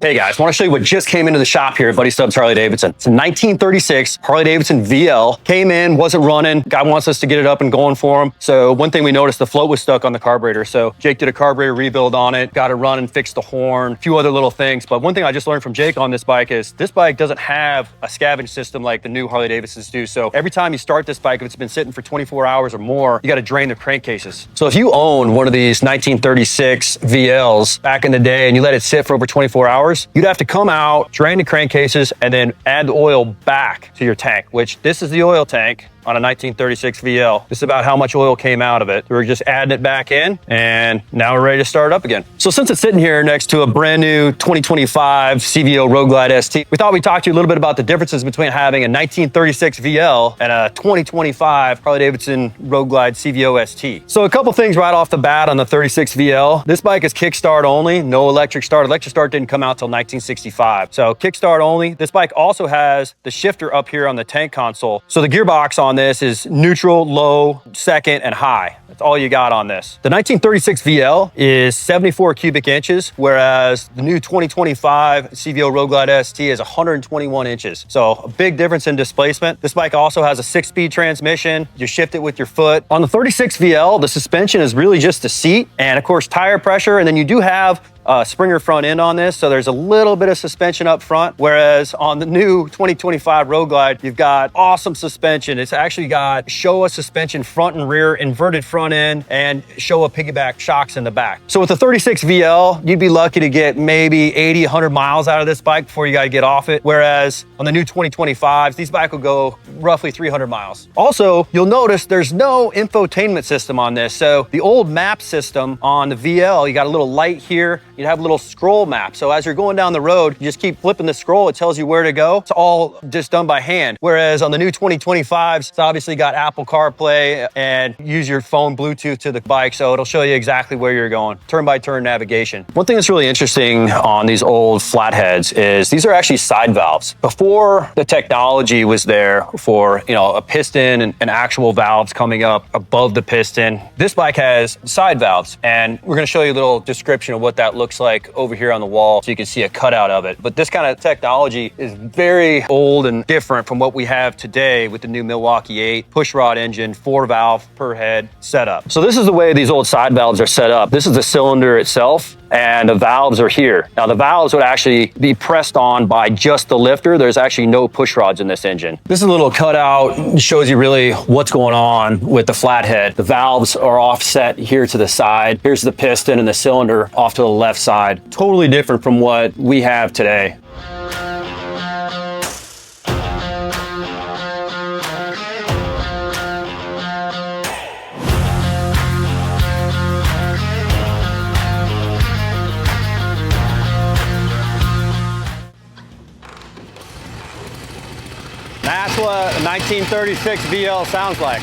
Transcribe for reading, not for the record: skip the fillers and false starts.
Hey guys, want to show you what just came into the shop here at Buddy Stubbs Harley Davidson. It's a 1936 Harley Davidson VL. Came in, wasn't running. Guy wants us to get it up and going for him. So one thing we noticed, the float was stuck on the carburetor. So Jake did a carburetor rebuild on it, got it running, fixed the horn, a few other little things. But one thing I just learned from Jake on this bike is this bike doesn't have a scavenge system like the new Harley Davidsons do. So every time you start this bike, if it's been sitting for 24 hours or more, you got to drain the crankcases. So if you own one of these 1936 VLs back in the day and you let it sit for over 24 hours, you'd have to come out, drain the crankcases, and then add the oil back to your tank, which this is the oil tank on a 1936 VL. This is about how much oil came out of it. We're just adding it back in, and now we're ready to start it up again. So since it's sitting here next to a brand new 2025 CVO Road Glide ST, we thought we'd talk to you a little bit about the differences between having a 1936 VL and a 2025 Harley Davidson Road Glide CVO ST. So a couple things right off the bat on the 36 VL. This bike is kickstart only, no electric start. Electric start didn't come out till 1965. So kickstart only. This bike also has the shifter up here on the tank console. So the gearbox on this is neutral, low, second, and high. That's all you got on this. The 1936 VL is 74 cubic inches, whereas the new 2025 CVO Road Glide ST is 121 inches. So a big difference in displacement. This bike also has a 6-speed transmission. You shift it with your foot. On the 36 VL, the suspension is really just the seat and of course tire pressure, and then you do have Springer front end on this, so there's a little bit of suspension up front, whereas on the new 2025 Road Glide, you've got awesome suspension. It's actually got Showa suspension front and rear, inverted front end, and Showa piggyback shocks in the back. So with the 36 VL, you'd be lucky to get maybe 80, 100 miles out of this bike before you got to get off it, whereas on the new 2025s, these bikes will go roughly 300 miles. Also, you'll notice there's no infotainment system on this. So the old map system on the VL, you got a little light here, you'd have a little scroll map. So as you're going down the road, you just keep flipping the scroll. It tells you where to go. It's all just done by hand. Whereas on the new 2025s, it's obviously got Apple CarPlay and use your phone Bluetooth to the bike. So it'll show you exactly where you're going. Turn-by-turn navigation. One thing that's really interesting on these old flatheads is these are actually side valves. Before the technology was there for, a piston and actual valves coming up above the piston, this bike has side valves. And we're gonna show you a little description of what that looks like over here on the wall so you can see a cutout of it. But this kind of technology is very old and different from what we have today with the new Milwaukee 8 pushrod engine, 4-valve per head setup. So this is the way these old side valves are set up. This is the cylinder itself, and the valves are here. Now the valves would actually be pressed on by just the lifter. There's actually no push rods in this engine. This is a little cutout, shows you really what's going on with the flathead. The valves are offset here to the side. Here's the piston and the cylinder off to the left side. Totally different from what we have today. That's what a 1936 VL sounds like.